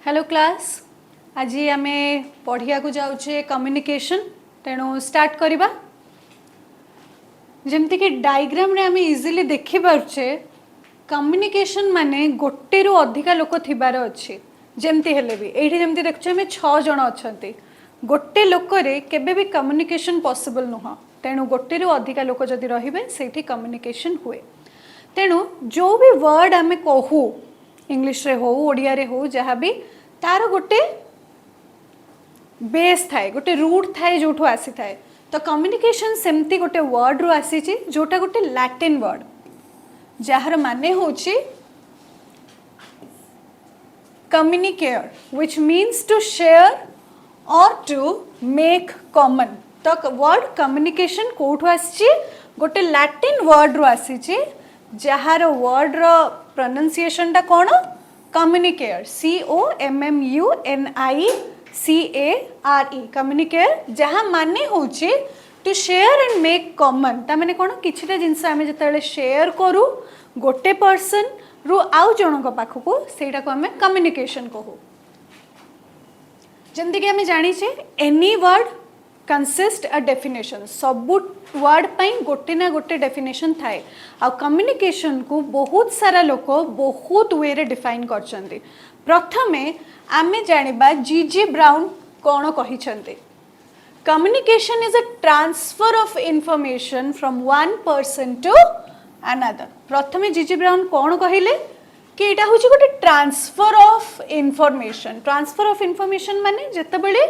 Hello class. आज आम पढ़िया को जाऊे कम्युनिकेशन। तेणु स्टार्ट करवा। जमती कि डायग्राम रे आम इजिली देखि पारुछे कम्युनिकेशन माने गोटे रु अधिका लोक थिबार अच्छी। जमती हेले भी एठी जमती देखुछे आम 6 जण अछंती। गोटे लोक रे केबे भी कम्युनिकेशन पॉसिबल नुह। तेणु गोटे रु अधिका लोक जदि रहिबे सेठी कम्युनिकेशन हुए। तेणु जो भी वर्ड आम कहू इंग्लिश रे हो ओडिया रे हो जहाँ भी तार गोटे बेस थाए गोटे रूट थाए जो आसी थाए। तो कम्युनिकेशन सेमती गोटे वर्ड रू आसी जोटा गोटे लैटिन वर्ड जार माने होची कम्युनिकेयर व्हिच मीन्स टू शेयर और टू मेक कॉमन। तो वर्ड कम्युनिकेशन कोठू आसी गोटे लैटिन वर्ड रू आसी जार वर्ड रो प्रोनाउंसिएशन टा कोन कम्युनिकेयर COMMUNICARE कम्युनिकेयर जहाँ माने होची to share and make common. ता माने कोन किछिटा जिंस आमे जतले शेयर करू गोटे पर्सन रु आउ जनक पाखकू सेटा को आमे कम्युनिकेशन कहू। जंती कि आमे जानी छे any word consist a definition. सबु वर्ड पाई गोटे ना गोटे डेफिनेशन थाए। आ कम्युनिकेशन को बहुत सारा लोक बहुत वे रे डिफाइन करछंती। प्रथमे आमे जानिबा जीजी ब्राउन कोन कहिछंती communication is a transfer of information from one person to another. प्रथमे जीजी ब्राउन कोन कहिले कि एटा होची गोटे transfer of information. Transfer of information माने जतबेले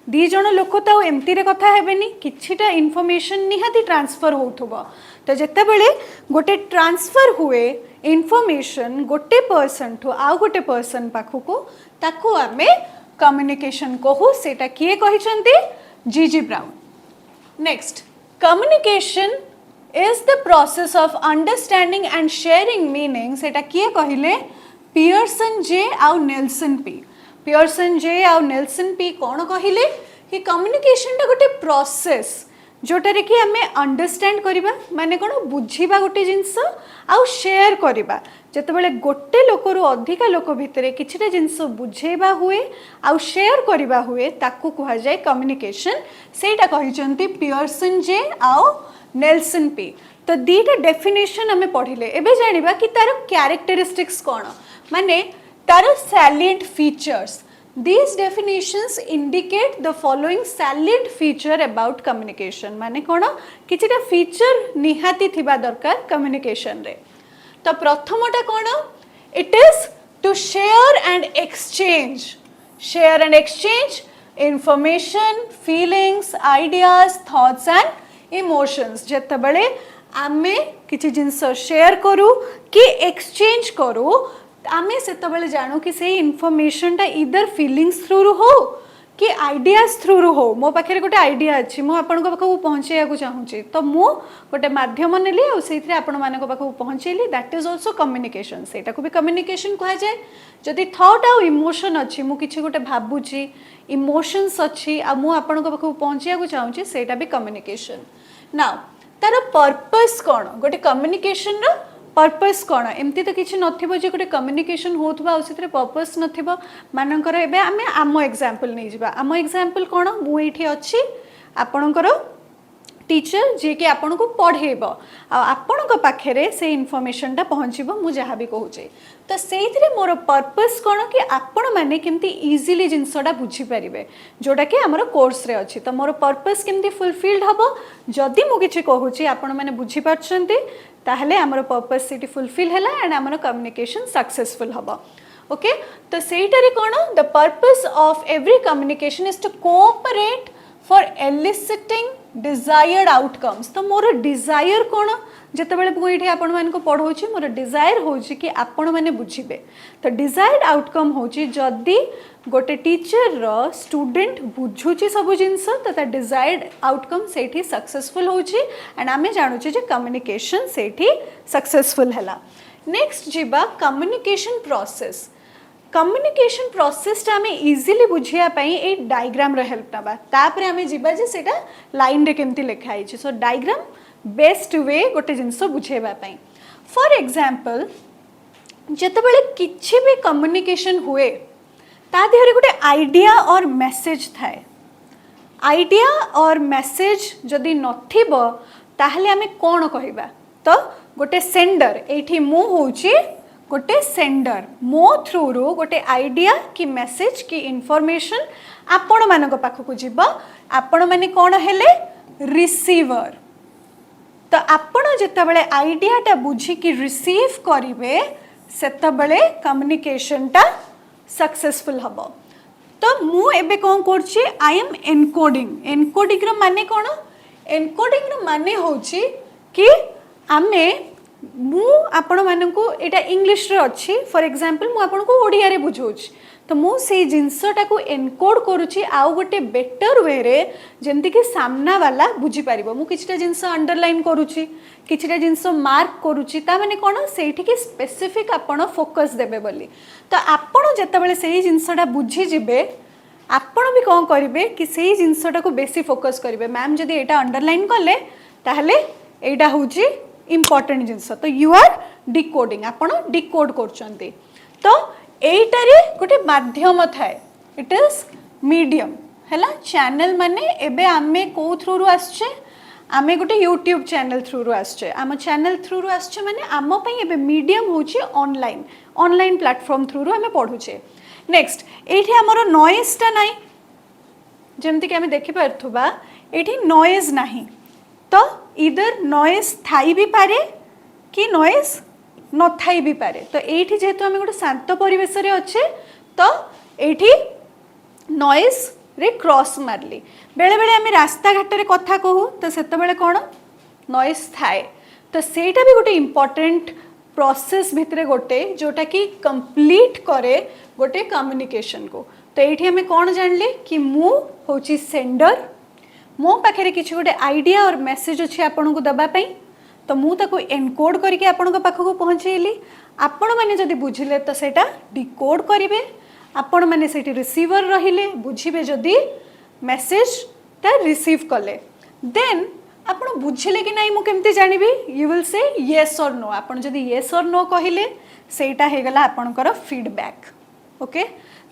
दी जण लोक तो एमती रे कथा हेबेनी किछिटा इंफॉर्मेशन निहाती ट्रांसफर होथुबो। तो जतबेले गोटे ट्रांसफर हुए इंफॉर्मेशन गोटे पर्सन टू आउ गोटे पर्सन पाखकू ताकू आमे कम्युनिकेशन कहू। सेटा किए कहिसंती जीजी brown. Next communication is the process of understanding and sharing meaning। सेटा किए कहिले पियर्सन जे आउ नेल्सन पी। पियर्सन जे आउ नेल्सन पी कौन कहिले कि कम्युनिकेशन टा गोटे प्रोसेस जोटारे कि आमे अंडरस्टैंड करिबा माने कोन बुझीबा गोटे जिंस आउ शेयर करिबा। जतबेले गोटे लोक रु अधिका लोक भितरे किछिटा जिंस बुझेबा हुए आउ शेयर करिबा हुए ताकू कहा जाय कम्युनिकेशन। सेटा कहिचंती पियर्सन जे आउ नेल्सन पी। तो दीटा डेफिनेशन आमे पढ़िले एबे जानिबा कि तार कैरेक्टरिस्टिक्स कोन माने तार salient features. These definitions indicate the following salient feature about communication। माने कोन किछिटा फीचर निहाती थिबा दरकार कम्युनिकेशन रे। तो प्रथमटा कोन it is to share and exchange information feelings ideas thoughts and emotions. जतबेले आमे किछि जिंस शेयर करू कि एक्सचेंज करू आमे सेतबेले जानू कि से इनफॉरमेशन टा इधर फीलिंग्स थ्रू रू हो कि आइडियाज थ्रू रू हो। मो पाखे गोटे आइडिया अच्छी मु आपण पाखक पहुँचे चाहूँगी तो मु गोटे माध्यम नेली आ से आपण मान पाखक पहुँचेली दैट इज ऑल्सो कम्युनिकेशन। सेटा को भी कम्युनिकेशन कहा जाए। जदि थॉट आउ इमोशन अच्छी मु किछि गोटे भाबुची इमोशंस अच्छी आ मु आपण पाखक पहुँचे चाहूँगी सेटा भी कम्युनिकेशन। नाउ तार पर्पस कौन गोटे कम्युनिकेशन रो पर्पस कौन एमती तो किसी नथिबो जे गोटे कम्युनिकेशन होथबा आ सेतरे पर्पस नथिबो। मानकर एबे आमे आम एग्जांपल नै जिबा। आम एग्जांपल कौन मु एठी अछि आपणकर टीचर जे कि आपन को पढ़ेबो आ आपन को पाखरे से इन्फॉर्मेशन टा पहुँचबो मु जहाँ भी कहूचे। तो सेइथरे मोर पर्पस कौन कि आपण माने केमती इजीली जिंसटा बुझी पारिबे जोटा कि हमर कोर्स रे अछि। तो मोर पर्पस केमती फुलफिल्ड हबो जदि मु किछि कहूची आपण माने बुझी पारछंती ताहले हमर पर्पस सिटी फुलफिल हैला एंड हमर कम्युनिकेशन सक्सेसफुल हबो। ओके तो सेइटारे कोन the purpose of every communication is to cooperate for eliciting desired outcomes. तो मोर डिजायर कौन जितेबाला मुझे आपण मान को पढ़ाऊँ मोर डिजायर हो कि आपण मैंने बुझे। तो डिजायर्ड आउटकम हूँ जदि गोटे टीचर रो स्टूडेंट बुझुची सब जिनस तो डिजायर्ड आउटकम से सक्सेसफुल होची एंड आमे जानूचे जे कम्युनिकेशन से सक्सेसफुल हैला। नेक्स्ट जीवा कम्युनिकेशन प्रोसेस। कम्युनिकेशन प्रोसेस टा हमें इजीली बुझिया पई ए डायग्राम रो हेल्प नबा तापर हमें जीवा जे सेटा लाइन रे केमती लिखा है। सो डायग्राम बेस्ट वे गोटे जिनस बुझेबा पई। फॉर एग्जांपल जतबेले किछि भी कम्युनिकेशन हुए ता देहरे गोटे आइडिया और मेसेज थाए आइडिया और मेसेज जदि नथिबो ताहले आमे कोन कहिबा तो गोटे सेंडर एठी मु होची गोटे सेंडर मो थ्रू रू गोटे आइडिया कि मेसेज कि इनफॉरमेशन आपण मानक पाखक जीव आपण माने कोन हेले रिसीवर तो आपण जेतबेले आइडिया टा बुझी कि रिसीव करिवे सेतबेले कम्युनिकेशन टा सक्सेसफुल हबो तो मु एबे कोन करछि आई एम एनकोडिंग रो माने कोन एनकोडिंग रो माने होछि कि आमे मु आपण मानकु एटा इंग्लिश रे अछि फॉर एग्जांपल मु आपण को ओडिया रे बुझौछि तो मु से जिंसटा को एनकोड करूछि आउ गोटे बेटर वे रे जेंति कि सामना वाला बुझी पारिबो मु किछटा जिंस अंडरलाइन करूछि किछटा जिंस मार्क करूछि ता माने कोन सेठी के स्पेसिफिक आपण फोकस देबे बोली तो आपण जेतबेले सेही जिंसटा बुझी जिबे आपण भी कोन करिवे कि सेही जिंसटा को बेसी फोकस करिवे मैम जदी एटा अंडरलाइन करले ताहले एटा होछि इम्पोर्टेंट जिंस तो यू आर डिकोडिंग आपण डिकोड करचंती तो एटारे गोटे माध्यम थाए इट इज मीडियम हैला चैनल माने एबे आमे को थ्रू रु आछे आमे गोटे यूट्यूब चैनल थ्रू रु आछे आम चैनल थ्रू रु आछे माने आम पई एबे मीडियम होची ऑनलाइन प्लेटफॉर्म थ्रू रु आमे पढुचे नेक्स्ट एठी हमरो नॉइज ता नाही जेमति कि आमे देखि परथुबा एठी नॉइज नाही तो इधर नॉइज थाई भी पारे कि नॉइज न थाई भी पारे तो एठी जेतु आमे गोटे शांत परिवेश रे अच्छे तो एठी नॉइज रे क्रॉस मारली बेले बेले आमे रास्ता घाट रे कथा कहू तो सेते बेले कोन नॉइज थाए तो सेटा भी गोटे इंपोर्टेंट प्रोसेस भितरे गोटे जोटा कि कंप्लीट करे गोटे कम्युनिकेशन को तो एठी आमे कोन जानले कि मु होची सेंडर मो पाखे किसी गोटे आइडिया और मेसेज अच्छे आपन को दबा पाई तो मु ताको एनकोड करके आपन को पाखक पहुँचेली आपण मैंने जदि बुझिले तो सेटा डिकोड करिवे आपण मैंने सेठी रिसीवर रहिले बुझिबे जदि मेसेज ता रिसीव कले देन आपण बुझिले कि नाही मु केमते जानिबी यू विल से येस और नो आपण जदि येस और नो कहिले सेटा हे गला आपनकर फीडबैक ओके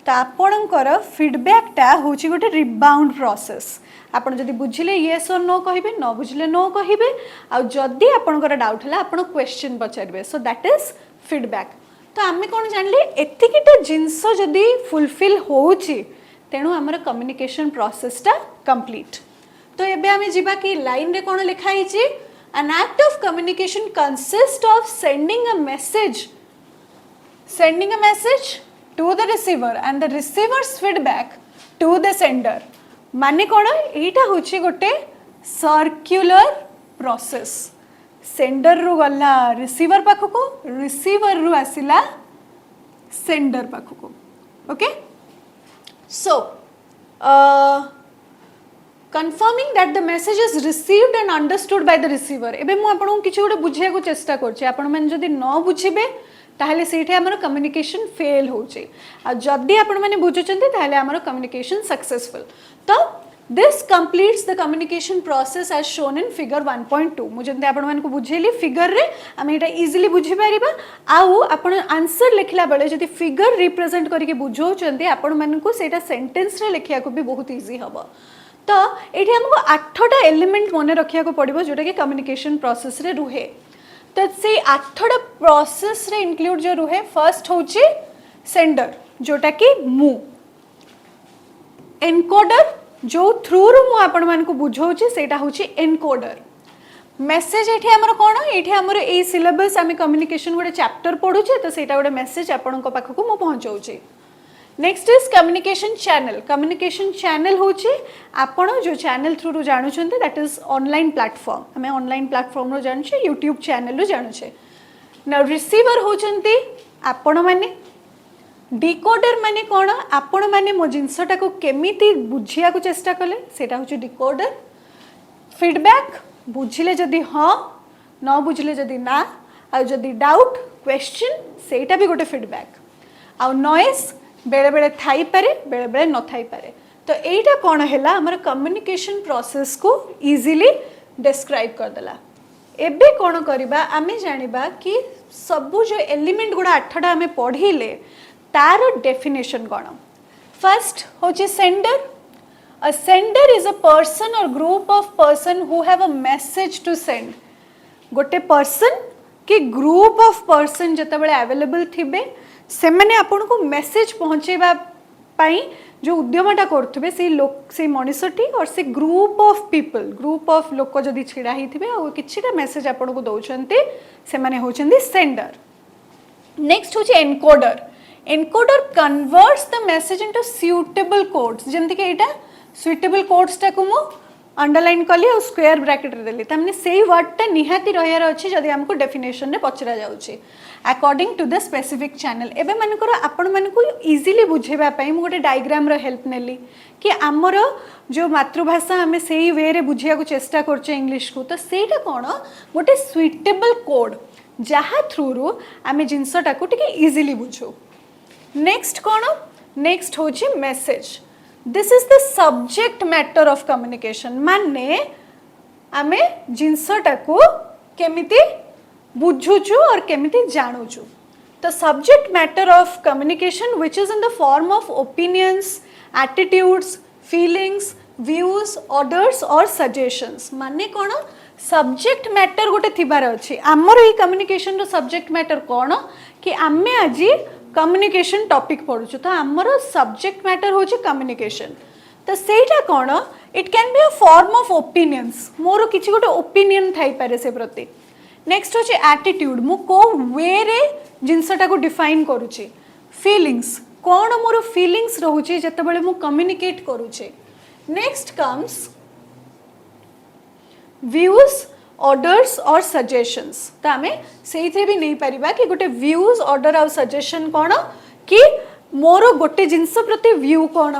तो आपणकर फीडबैकटा होची गोटे रिबाउंड प्रोसेस आपण जदि बुझिले येस और नो कहिबे न बुझिले नो कहिबे आ जदि आपणकर डाउट हला आपण क्वेश्चन पचारिबे सो दैट इज फीडबैक तो आमे कोन जानले एतिकिटा जिंस जदि फुलफिल होउची तेनु हमर कम्युनिकेशन प्रोसेसटा कंप्लीट तो एबे आमे जिबा कि लाइन रे कोन लिखा हिची an act of communication consist of sending a message to the receiver and the receiver's feedback to the sender माने कोन एटा होची गोटे सर्कुलर प्रोसेस सेंडर रु गला रिसीवर पाखको रिसीवर रु आसिला सेंडर पाखको okay so confirming that the message is received and understood by the receiver एबे मु आपन किछि गोटे बुझिया को चेष्टा करछि आपन मन जदि न बुझिबे ताहले सेठे हमर कम्युनिकेशन फेल होचे आ जदि आपण माने बुझुचंती ताहले हमर कम्युनिकेशन सक्सेसफुल तो this completes the communication process as shown in figure 1.2 मु जंते आपण मान को बुझेली फिगर रे हम एटा इजीली बुझी पारिबा आउ आपण आंसर लिखला बेले जदि फिगर रिप्रेजेंट करके बुझौचंती आपण मान को सेटा सेंटेंस रे लिखिया को भी बहुत इजी हबो तो एठी हमको 8टा एलिमेंट मने रखिया को पड़िबो जोटा कि कम्युनिकेशन प्रोसेस रे रुहे तो से 8टा प्रोसेस रे इंक्लूड जो रुहे फर्स्ट होची सेंडर जोटा कि मु एनकोडर जो थ्रू रु मु आपण मान को बुझौची सेटा होची एनकोडर मेसेज एठी हमर कोन एठी हमर ए सिलेबस आमे कम्युनिकेशन गोटे चैप्टर पढुचे तो सेटा गोटे मेसेज आपण को पाखक मु पहुंचाउची नेक्स्ट इज कम्युनिकेशन चैनल होची आपण जो चैनल थ्रू रु जानु छंते दैट इज ऑनलाइन प्लेटफॉर्म हमें ऑनलाइन प्लेटफॉर्म रो जानु छे यूट्यूब चैनल रो जानु छे ना रिसीवर होचंती आपण माने डिकोडर माने कोन आपण माने मो जिंसटा को केमिति बुझिया को चेष्टा कले सेटा होची डिकोडर फीडबैक बुझिले जदी हां न बुझिले जदी ना आ जदी डाउट क्वेश्चन सेटा भी गोटे फीडबैक आ नॉइज बेले बेले थाई पारे बेले बेले न थाई पारे तो एटा कोन हैला हमर कम्युनिकेशन प्रोसेस को इजीली डिस्क्राइब कर देला एबे कोन करिबा आमे जानिबा कि सब जो एलिमेंट गुडा 8टा हमें पढिले तार डेफिनेशन कोन फर्स्ट होची sender. A sender is a person or group of person who have a message to send. गोटे पर्सन कि ग्रुप ऑफ पर्सन जते बळे अवेलेबल थिबे से माने आपन को मैसेज पहुंचेबा पाई जो उद्यमटा करथबे से मनुष्यटी और से group of people group of लोक जदि छिड़ा हिथिबे आ किछिटा मैसेज आपन को दउचंती से माने होचंदी सेंडर. नेक्स्ट होची encoder. Encoder converts the message into suitable codes. जेमति कि एटा सुटेबल कोड्स टाकू मु अंडरलाइन कली और स्क्वायर ब्रैकेट रे देली तमने सेही वर्डटा निहाती रहियार अछि जदि हमको डेफिनेशन रे पचरा जाउछि according to the specific channel. एबे मानकर आपण मानकू इजीली बुझेबा पई मु गोटे डायग्राम रो हेल्प नेली कि हमर जो मातृभाषा हमें सेही वे रे बुझिया को चेष्टा करछे इंग्लिश को तो सेटा कोन गोटे सुटेबल कोड जहा थ्रू रो हमें जिंसटा को टिके इजीली बुझो. नेक्स्ट कोन नेक्स्ट होछि message. This is the subject matter of communication. माने आमे जिनसटा को केमिति बुझुचु और केमिति जानुचु. The subject matter of communication which is in the form of opinions attitudes feelings views orders और सजेशंस. माने कोन सब्जेक्ट मैटर गोटे थिबार अछि. हमर ई कम्युनिकेशन रो सब्जेक्ट मैटर कोन कि आमे आजी कम्युनिकेशन टॉपिक पढ़ुछु तो आमर सब्जेक्ट मैटर होची कम्युनिकेशन. तो सेटा कोन it can be a form of opinions. मोर किछि गोटे ओपिनियन थाई पारे से प्रति. नेक्स्ट होची एटीट्यूड. मु को वे रे जिंसटा को डिफाइन करूची. फीलिंग्स कोन मोर फीलिंग्स रहूची जते बेले मु कम्युनिकेट करूची. नेक्स्ट कम्स व्यूज ऑर्डर्स और सजेशंस. तो आमे सेही थे भी नहीं परिबा कि गोटे व्यूज ऑर्डर और सजेशन कोन कि मोर गोटे जिंस प्रति व्यू कोन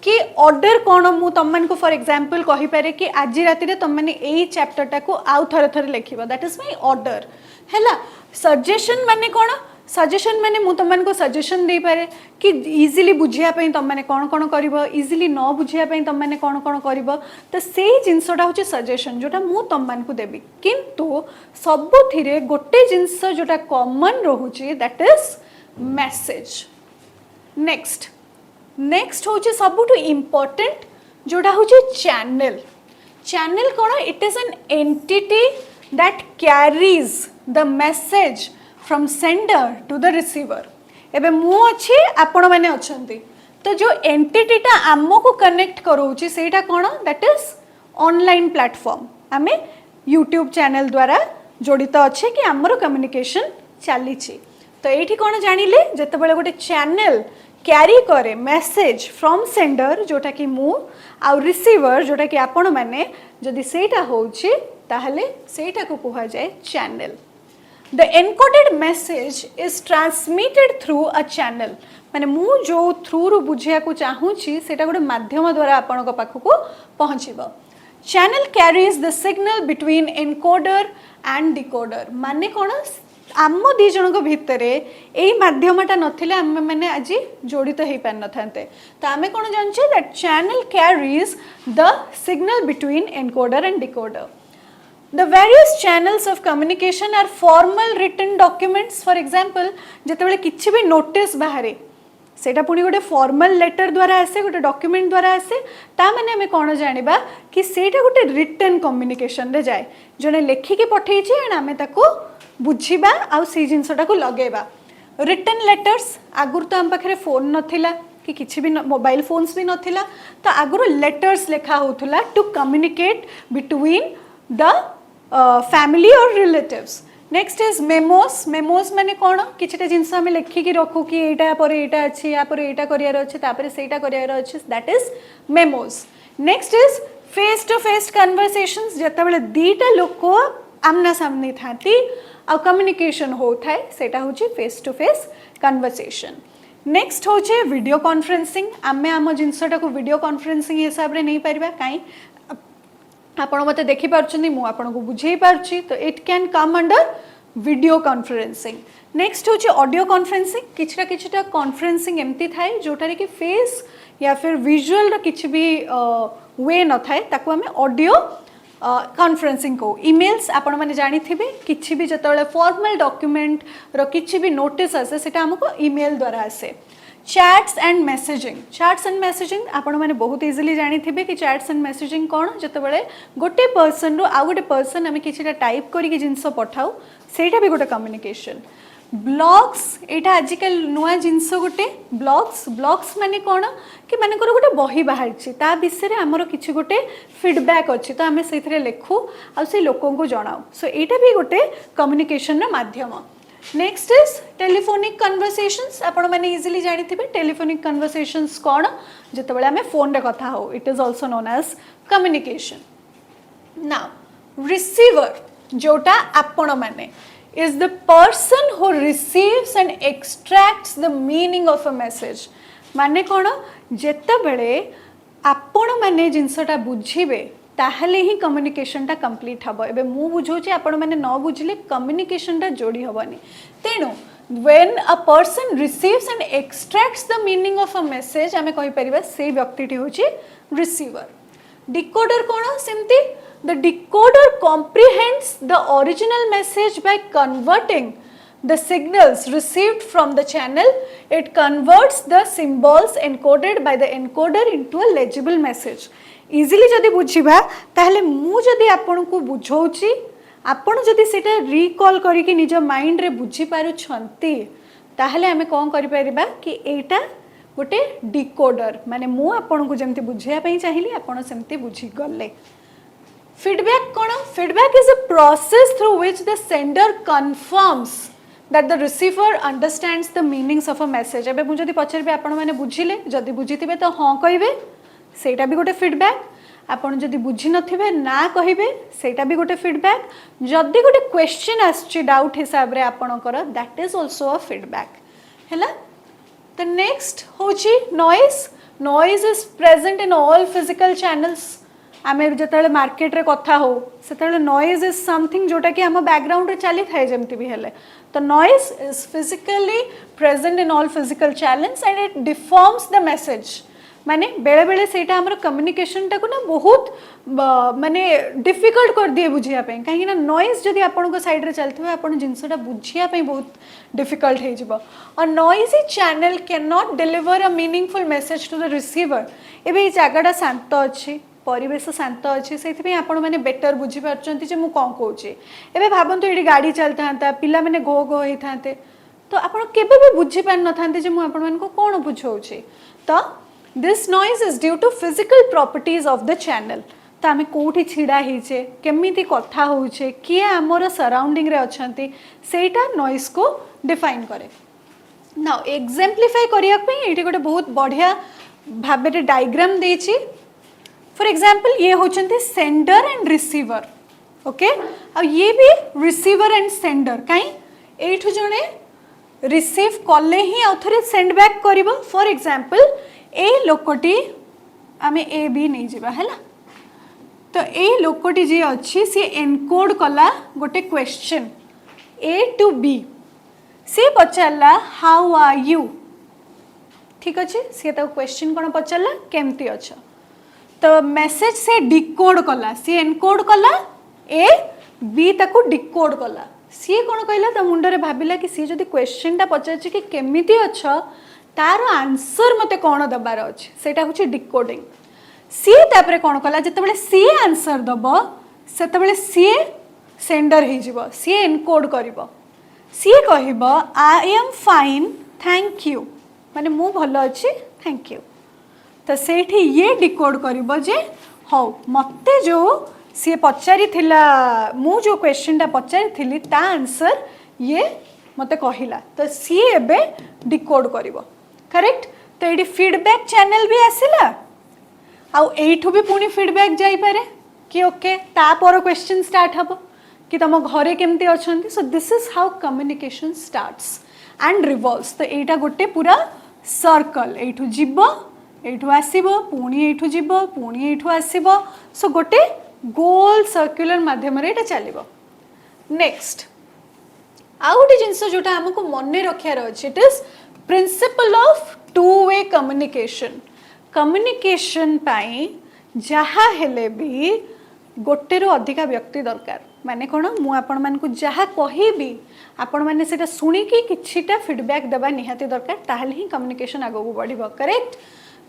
कि ऑर्डर कोन मु तमन को फॉर एग्जांपल कहि पारे कि आज राति रे तम माने एई चैप्टर टा को आउ थरे थरे लेखिबा दैट इज माय ऑर्डर हैला. सजेशन माने कोन सजेशन माने मु तमन को सजेशन दे पारे कि इजीली बुझिया पई तम माने कोन कोन करबो इजीली न बुझिया पई तम माने कोन कोन करबो. तो सेही जिंसटा होची सजेशन जोटा मु तम मान को देबी. किंतु सबो थिरे गोटे जिंस जोटा कॉमन रहूची दैट इज मैसेज. नेक्स्ट होची सबुटु इंपोर्टेंट जोटा होची चैनल. चैनल कोन it is an entity that carries the message from sender to the receiver. एबे मु अछि आपण माने अछंती तो जो एंटिटी टा आमो को कनेक्ट करोची सेटा कोन दैट इज ऑनलाइन प्लेटफॉर्म. आमे यूट्यूब चैनल द्वारा जोड़ित अच्छे कि आमर कम्युनिकेशन चली. तो ये कौन जानिले जते बेले गोटे चैनल कैरी करे मैसेज फ्रॉम सेंडर जोटा कि मु आ रिसीवर जोटा कि आपण माने जदि सेटा होची ताहले सेटा को कहा जाए channel. The encoded message is transmitted through a channel. माने मु जो थ्रू रु बुझिया को चाहूची सेटा गोटे माध्यम द्वारा आपण को पाख को पहुँचीबो. Channel carries the signal between encoder and decoder. माने कोन आम दी जन को भितरे एई माध्यमटा नथिले आम माने आज जोड़ित हेई पार नथांते. तो आमे कोन जानछे that channel carries the signal between encoder and decoder. The various channels of communication are formal written documents. For example, जते बेले किछि भी नोटिस बाहरे सेटा पुनी गोटे फॉर्मल लेटर द्वारा आसे गोटे डॉक्यूमेंट द्वारा आसे ता माने हमें कोन जानिबा कि सेटा गोटे रिटन कम्युनिकेशन रे जाए जने लेखि के पठेई छी एना हमें ताको बुझिबा आ से जिंसटा को लगेबा. रिटन लेटर्स आगुर तो हम पाखरे फोन नथिला कि किछि भी मोबाइल फोन्स भी नथिला तो आगुर लेटर्स लिखा होथुला to communicate between the family और relatives. Next is memos. Memos माने कोन किछटा जिंस हम लिखि कि रखू कि एटा पर एटा अछि या पर एटा करियार अछि तापर सेटा करियार अछि that is memos. Next is face to face conversations जते बेले दीटा लोक आमना सामने थाती आ कम्युनिकेशन होथाय सेटा होची face to face conversation. Next होचे वीडियो कॉन्फ्रेंसिंग. आमे आम जिंसटा को वीडियो कॉन्फ्रेंसिंग हिसाब रे नहीं परिबा काई आपण मते देखि पारछनी मु आपण को बुझेई पारछि तो it can come under video conferencing. Next होची ऑडियो कॉन्फ्रेंसिंग. किछटा कॉन्फ्रेंसिंग एमती थाए जोटारे कि फेस या फिर विजुअल रो किछ भी वे न थाए ताको हमें ऑडियो कॉन्फ्रेंसिंग को. ईमेल्स आपण माने जानि थिबे किछ भी जतले फॉर्मल डॉक्यूमेंट रो किछ भी नोटिस आसे सेटा हमको ईमेल द्वारा आसे. चैट्स एंड मेसेजिंग आपण मैंने बहुत इजिली जानी थे कि चैट्स एंड मेसेजिंग कौन जो बड़े गोटे पर्सन रु आउ गोटे पर्सन आम कि टाइप करके जिनस पठाऊ सेटा भी गोटे कम्युनिकेशन ब्लॉग्स यहाँ आजिकल नुआ जिनस गोटे ब्लॉग्स माने कौन कि मानकर गोटे बही बाहर ता विषय आमर कि गोटे फीडबैक अच्छी तो आम से लिखू आ से लोकों को जनाऊ सो यहाँ भी गोटे कम्युनिकेशन माध्यम नेक्स्ट इज टेलीफोनिक कन्वर्सेशंस आपण मैंने इजिली जानी थे टेलीफोनिक कन्वर्सेशंस कौन जो आम फोन रे कथा हो it is also known as communication now receiver जोटा आपण मैंने is the person who receives and extracts the meaning of a message माने कौन जेते बेले आपण माने जिनसटा बुझिबे ताहले ही कम्युनिकेशन टा कंप्लीट हबो एबे मु बुझौची आपण माने न बुझिले कम्युनिकेशन टा जोड़ी हबनी तेनु when a person receives and extracts the meaning of a message आमे कहि परिबा से व्यक्तिटी होची receiver decoder कौन सेमती the decoder comprehends the original message by converting the signals received from the channel. It converts the symbols encoded by the encoder into a legible message. Easily जदि बुझिबा ताहले मु जदि आपन को बुझौची आपन जदि सेटा रिकॉल करी कि निज माइंड रे बुझी पारु छंती ताहले हमें कोन करि परिबा कि एटा गोटे डिकोडर माने मु आपन को जेमति बुझिया पई चाहिली आपन सेमति बुझी गले Feedback कौन feedback is a process through which the sender confirms that the receiver understands the meanings of a message एबे मु जदि पछर बे आपण माने बुझिले जदि बुझितिबे तो हां कहिबे सेटा भी गोटे फीडबैक आपण जदि बुझि नथिबे ना कहिबे सेटा भी गोटे फीडबैक जदि गोटे क्वेश्चन आछि डाउट हिसाब रे आपणकर that is also a feedback हैला द नेक्स्ट होची noise is present in all physical channels आमे जतले मार्केट रे कथा हो सेतले नॉइज इज समथिंग जोटा कि हम बैकग्राउंड रे चली थाए जेमति भी हेले तो noise is physically present in all physical channels and it deforms the message माने बेले बेले सेटा हमर कम्युनिकेशन टा को ना बहुत माने डिफिकल्ट कर दिए बुझिया पे काहे ना नॉइज जदी आपन को साइड रे चलथबे आपन जिंसटा बुझिया पे बहुत डिफिकल्ट हे जिवो और noisy channel can not deliver a meaningful message to the receiver एबे ई जागाडा शांत अछि परिवेश शांत अच्छे से आपण मैंने बेटर बुझी पार्टी जे मु कौन कहूँ एवं भावतु ये गाड़ी चलता पिला मैंने घो घो होता तो आपड़ के बुझी पार न था मुझे कौन बुझाऊँ तो this noise is due to physical properties of the channel तो आम कौटी छिड़ा होचे केमी कथा होचे किए आमर सराउंडिंग रे अच्छी सेटा नॉइज को डिफाइन करे नाउ एग्जाम्प्लिफाई करने ये गोटे बहुत बढ़िया भाव डायग्राम देछि फॉर एग्जाम्पल ये होचंती सेंडर एंड रिसीवर ओके अब ये भी रिसीवर एंड सेंडर कहीं एठु जने रिसीव कले ही आउथरे सेंड बैक करिवो फॉर एग्जाम्पल ए लोकटी आमे ए बी नहीं जिबा हैला तो ए लोकटी जे अच्छी सी एनकोड कला गोटे क्वेश्चन ए टू बी सी पचारला हाउ आर यू ठीक अच्छे सी तो क्वेश्चन कौन पचारला केमती अच्छा तो मैसेज से डिकोड कला सी एनकोड कला ए बी ताको डिकोड कला सी कौन कहला तो मुंडरे भाबिला कि सी जदि क्वेश्चन टा पचारछि कि केमिति अच्छा तार आंसर मते कौन दबार अछि सेटा होछि डिकोडिंग सी तापरे कौन कला जतबेले सी आंसर दबो सेतबेले सी सेंडर हे जिवो सी एनकोड करिवो सी कहिबो I am fine thank you माने मु भलो अछि थैंक यू तो सेठी ये डिकोड करिवो जे हो मते जो सी पचारि थिला मु जो क्वेश्चन टा पचारि थिली ता आंसर ये मते कहिला तो सी एबे डिकोड करिवो करेक्ट तो एडी फीडबैक चैनल भी आसिला आउ एठू भी पुनी फीडबैक जाई पारे कि ओके ता पर क्वेश्चन स्टार्ट हबो कि तम घरे केमती अछंती so this is how communication starts and revolves तो एटा गोटे पूरा सर्कल एठू जिवो एठू आसीबो पुनी एठू जिवो पुनी एठू आसीबो सो गोटे गोल सर्कुलर माध्यम रे एटा चलिबो नेक्स्ट आउ गोटे जिंस जोटा हमको मन रखियार अछि it is principle of two way communication communication पाई जहा हेले भी गोटे रो अधिका व्यक्ति दरकार माने कोण मु आपण मान को जहा कहबी आपण माने सेटा सुनी कि किछिटा फीडबैक देबा निहाती दरकार ताहले ही कम्युनिकेशन आगो को बढ़िबो correct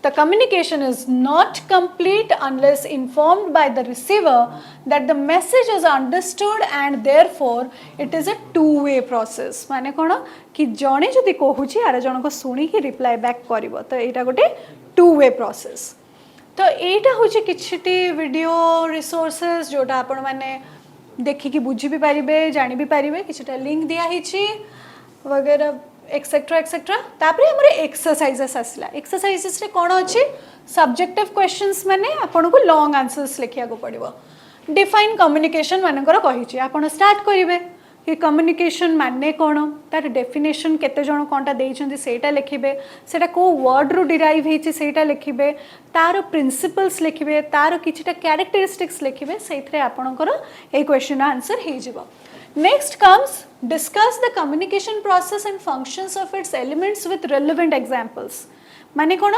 The communication is not complete unless informed by the receiver that the message is understood and therefore it is a two-way process. माने कोण कि जणे जदि कहूची आर जण को सुनी कि रिप्लाई बैक करिवो तो एटा गोटे two-way process. तो एटा होची किछिटी वीडियो रिसोर्सेज जोटा आपण माने देखि कि बुझी भी पारिबे जानि भी पारिबे किछिटा लिंक दिया हिची वगैरह एक्सेट्रा एक्सेट्रा तापरे हमरे एक्सरसाइजेस आसला एक्सरसाइजेस रे कोन अछि सब्जेक्टिव क्वेश्चंस माने आपन को लॉन्ग आंसर्स लिखिया को पड़िबो डिफाइन कम्युनिकेशन मानकर कहिछि आपन स्टार्ट करिवे कि कम्युनिकेशन माने कोन तार डेफिनेशन केते जण कोनटा देइछन्ती सेटा लिखिबे सेटा को वर्ड रो डिराइव हेछि सेटा लिखिबे तार प्रिंसिपल्स लिखिबे तार किछटा कैरेक्टरिस्टिक्स लिखिबे सेथरे आपनकर ए क्वेश्चन आंसर हे जिवो Next comes discuss the communication process and functions of its elements with relevant examples. माने कोण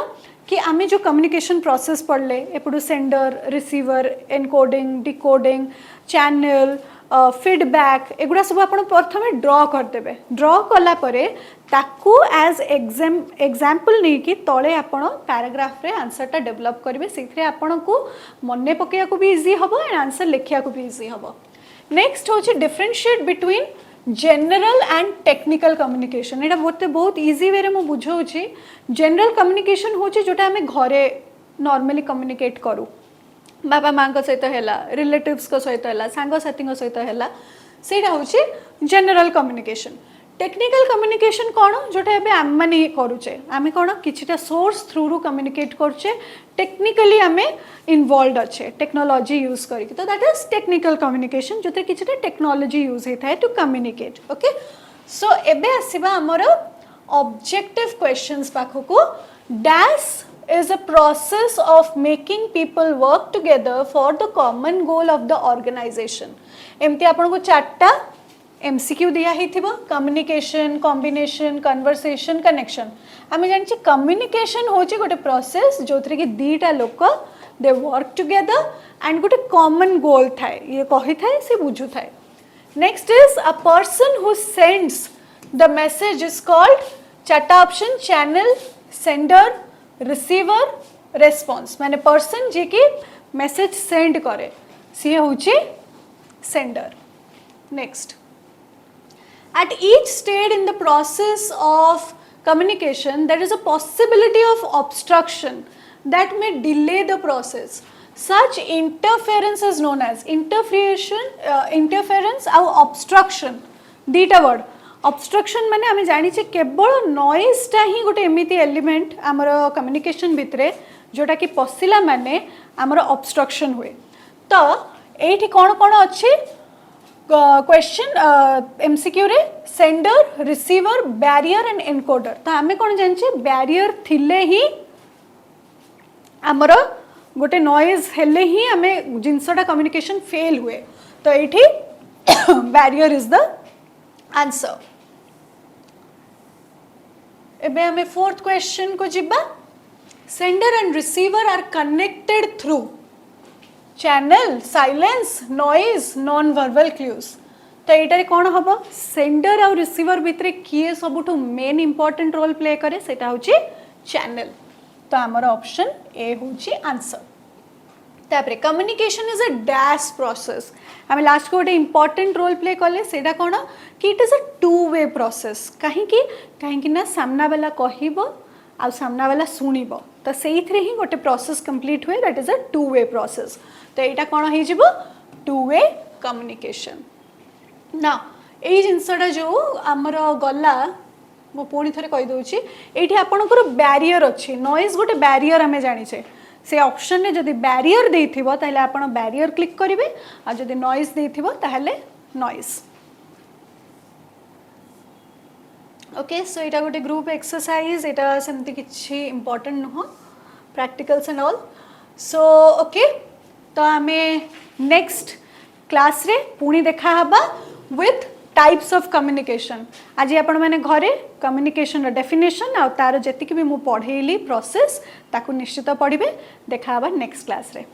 कि आमे जो communication process पढ़ले एपडू sender, receiver, encoding, decoding, channel, feedback एगुडा सब आपण प्रथमे ड्रॉ कर देबे ड्रॉ कला परे ताकू एज एग्जांपल नै कि तळे आपण पैराग्राफ रे आंसर ता डेवलप करबे सेथरे आपण को मन्ने पकेया को भी इजी हबो एंड आंसर लिखिया को भी इजी हबो नेक्स्ट होची differentiate between general and technical communication एटा बहुत इजी वे रे मो बुझौची जनरल कम्युनिकेशन होची जोटा हमें घरे नॉर्मली कम्युनिकेट करू बाबा मां को सहित हैला रिलेटिव्स को सहित हैला सांग साथी को सहित हैला सेटा होची जनरल कम्युनिकेशन टेक्निकल कम्युनिकेशन कोन जोटा एबे आम माने करूचे आमे कोन किछिटा सोर्स थ्रू रू कम्युनिकेट करचे टेक्निकली आमे इन्वॉल्वड अच्छे टेक्नोलॉजी यूज करी तो दैट इज टेक्निकल कम्युनिकेशन जोते किछिटा टेक्नोलॉजी यूज हेता है टू कम्युनिकेट ओके सो एबे आसीबा हमर ऑब्जेक्टिव क्वेश्चंस पाखो को dash is a process of making people work together for the common goal of the organization एमती आपन को चारटा MCQ दिया ही थिबो कम्युनिकेशन कॉम्बिनेशन कन्वर्सेशन कनेक्शन आमे जानि छी कम्युनिकेशन होची गोटे प्रोसेस जोथरे कि दीटा लोक दे वर्क टुगेदर एंड गोटे कॉमन गोल थाए ये कहि थाए से बुझु थाए next is a person who sends the message is called चारटा option channel sender receiver response माने पर्सन जे कि मैसेज सेंड करे सी होची sender next At each stage in the process of communication, there is a possibility of obstruction that may delay the process. Such interference is known as interference or obstruction. Dita word. Obstruction माने हमें जानी चे केवल noise टा ही गोटे एमिति element आमर communication भितरे जोटा कि पसिला माने आमर obstruction हुए. तो एठी कौन अच्छे क्वेश्चन MCQ रे sender receiver barrier and encoder तो आमे कोन जानछे बैरियर थिले ही हमर गोटे नॉइज हेले ही आमे जिंसटा कम्युनिकेशन फेल हुए तो एठी बैरियर इज द आंसर एबे हमें फोर्थ क्वेश्चन को जिबा sender and receiver are connected through channel silence noise non verbal cues तो एटारे कौन हम सेंडर और रिसीवर भितर किए सबुठु मेन इंपोर्टेंट रोल प्ले करे सेटा होची चैनल तो आमर ऑप्शन ए होची आंसर तापरे communication is a dash process आम लास्ट को गोटे इंपोर्टेंट रोल प्ले कले सेटा कौन कि it is a two way process कहीं ना सामना वाला कहबो आ सामना वाला सुनिबो तो सेइथरे ही गोटे प्रोसेस कंप्लीट हुए that is a two way process तो यहाँ कौन हो टू वे कम्युनिकेशन ना यही जिनसटा जो आमर गला मो पुणी थे कहीदे ये आपंकर बैरियर अच्छी नॉइज गोटे बैरियर आम जाचे से ऑप्शन ने जदि बैरियर देथिबो ताहले आपण बैरियर क्लिक करेंगे आ जदि नॉइज देथिबो ताहले नॉइज ओके सो यहाँ गोटे ग्रुप एक्सरसाइज यहाँ सेमती किसी इम्पोर्टेंट नुह practicals and all so okay तो आम नेक्स्ट क्लास रे पुणी देखा हबा विथ टाइप्स ऑफ कम्युनिकेशन आज आपण मैंने घरे कम्युनिकेशन डेफिनेशन आ तार जेतिक भी मु पढ़ेली प्रोसेस ताकू निश्चित पढ़िबे देखा हबा नेक्स्ट क्लास रे।